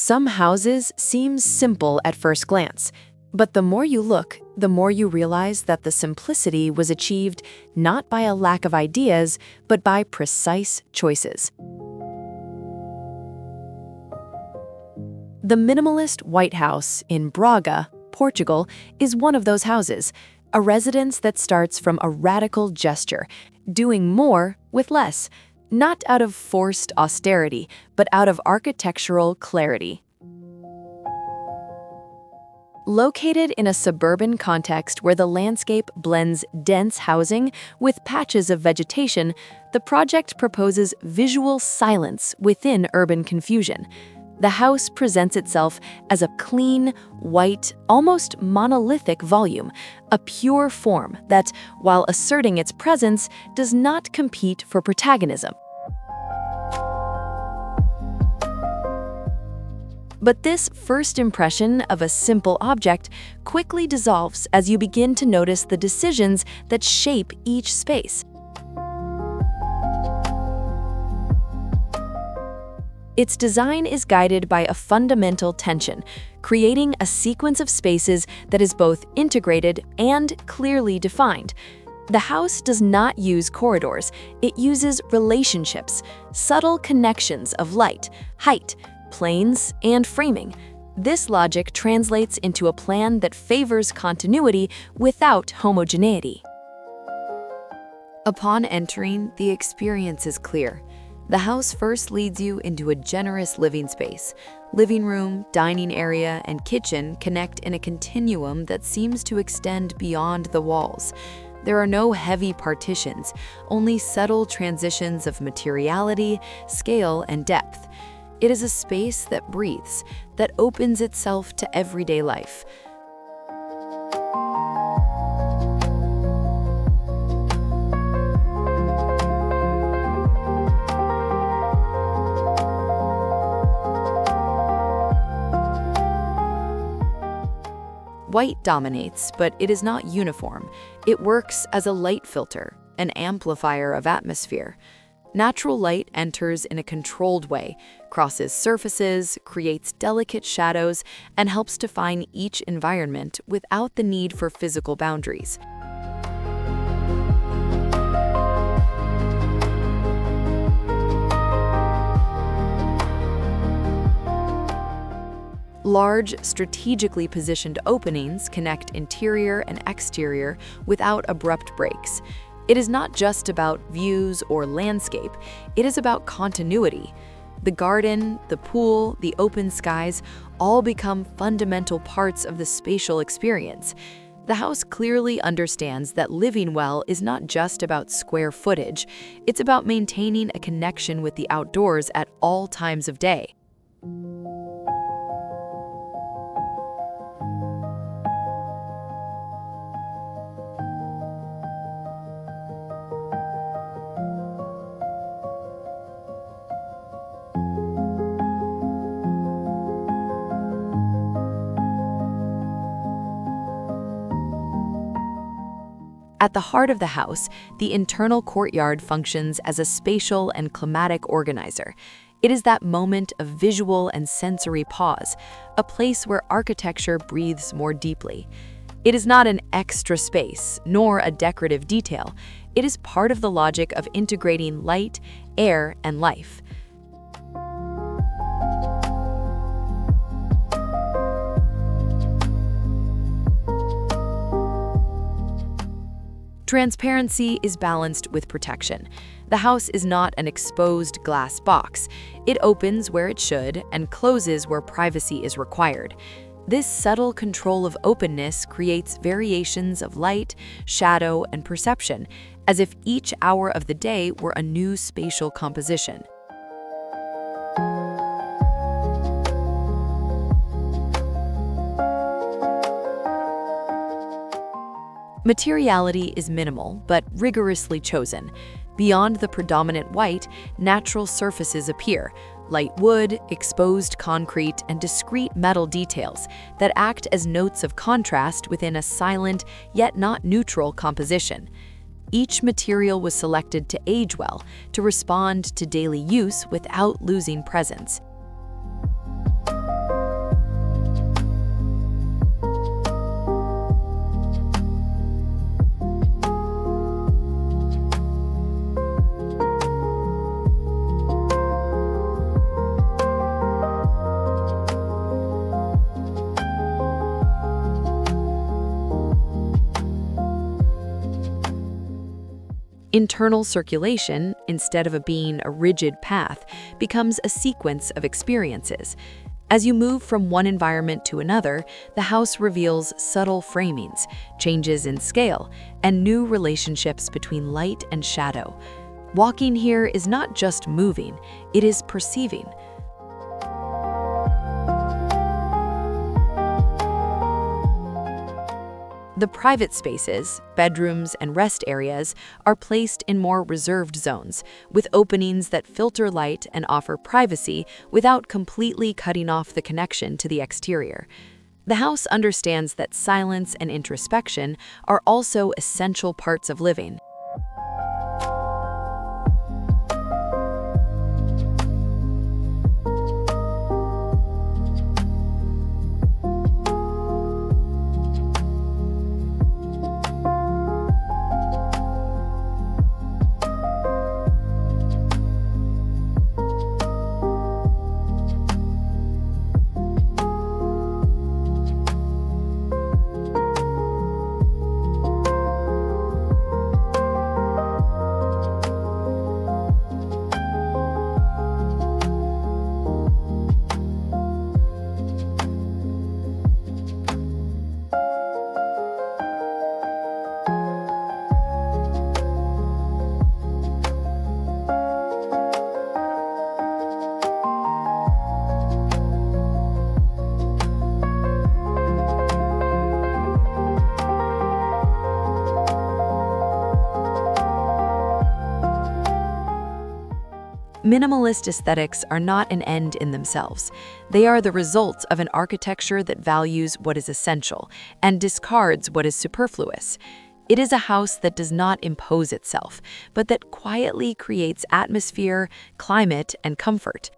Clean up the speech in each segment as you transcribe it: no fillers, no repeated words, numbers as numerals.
Some houses seem simple at first glance, but the more you look, the more you realize that the simplicity was achieved not by a lack of ideas, but by precise choices. The Minimalist White House in Braga, Portugal, is one of those houses, a residence that starts from a radical gesture, doing more with less, not out of forced austerity, but out of architectural clarity. Located in a suburban context where the landscape blends dense housing with patches of vegetation, the project proposes visual silence within urban confusion. The house presents itself as a clean, white, almost monolithic volume, a pure form that, while asserting its presence, does not compete for protagonism. But this first impression of a simple object quickly dissolves as you begin to notice the decisions that shape each space. Its design is guided by a fundamental tension, creating a sequence of spaces that is both integrated and clearly defined. The house does not use corridors, it uses relationships, subtle connections of light, height, planes, and framing. This logic translates into a plan that favors continuity without homogeneity. Upon entering, the experience is clear. The house first leads you into a generous living space. Living room, dining area, and kitchen connect in a continuum that seems to extend beyond the walls. There are no heavy partitions, only subtle transitions of materiality, scale, and depth. It is a space that breathes, that opens itself to everyday life. White dominates, but it is not uniform. It works as a light filter, an amplifier of atmosphere. Natural light enters in a controlled way, crosses surfaces, creates delicate shadows, and helps define each environment without the need for physical boundaries. Large, strategically positioned openings connect interior and exterior without abrupt breaks. It is not just about views or landscape, it is about continuity. The garden, the pool, the open skies all become fundamental parts of the spatial experience. The house clearly understands that living well is not just about square footage, it's about maintaining a connection with the outdoors at all times of day. At the heart of the house, the internal courtyard functions as a spatial and climatic organizer. It is that moment of visual and sensory pause, a place where architecture breathes more deeply. It is not an extra space, nor a decorative detail. It is part of the logic of integrating light, air, and life. Transparency is balanced with protection. The house is not an exposed glass box. It opens where it should and closes where privacy is required. This subtle control of openness creates variations of light, shadow, and perception, as if each hour of the day were a new spatial composition. Materiality is minimal, but rigorously chosen. Beyond the predominant white, natural surfaces appear, light wood, exposed concrete, and discrete metal details that act as notes of contrast within a silent, yet not neutral composition. Each material was selected to age well, to respond to daily use without losing presence. Internal circulation, instead of being a rigid path, becomes a sequence of experiences. As you move from one environment to another, the house reveals subtle framings, changes in scale, and new relationships between light and shadow. Walking here is not just moving, it is perceiving. The private spaces, bedrooms, and rest areas are placed in more reserved zones, with openings that filter light and offer privacy without completely cutting off the connection to the exterior. The house understands that silence and introspection are also essential parts of living. Minimalist aesthetics are not an end in themselves. They are the result of an architecture that values what is essential and discards what is superfluous. It is a house that does not impose itself, but that quietly creates atmosphere, climate, and comfort.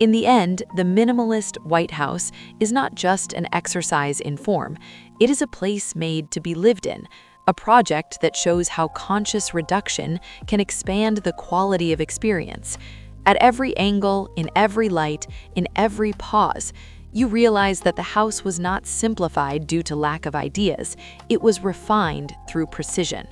In the end, the Minimalist White House is not just an exercise in form. It is a place made to be lived in, a project that shows how conscious reduction can expand the quality of experience. At every angle, in every light, in every pause, you realize that the house was not simplified due to lack of ideas. It was refined through precision.